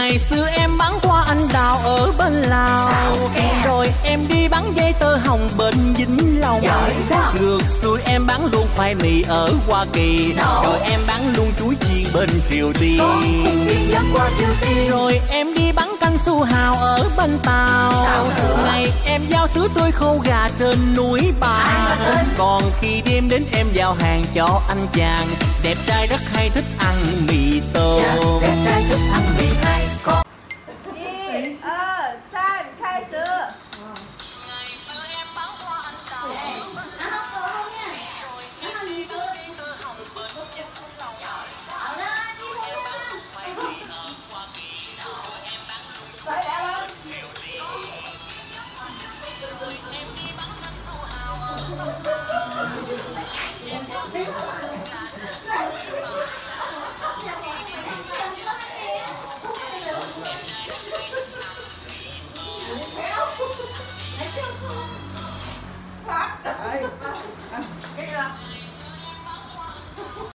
Ngày xưa em bán hoa anh đào ở bên Lào, rồi em đi bán dây tơ hồng bên Vĩnh Long. Ngược xuôi em bán luôn khoai mì ở Hoa Kỳ, rồi em bán luôn chuối chiên bên Triều Tiên. Rồi em đi bán canh su hào ở bên Tàu, ngày em giao sữa tươi khô gà trên núi Bà. Còn khi đêm đến em giao hàng cho anh chàng đẹp trai rất hay thích ăn mì tôm.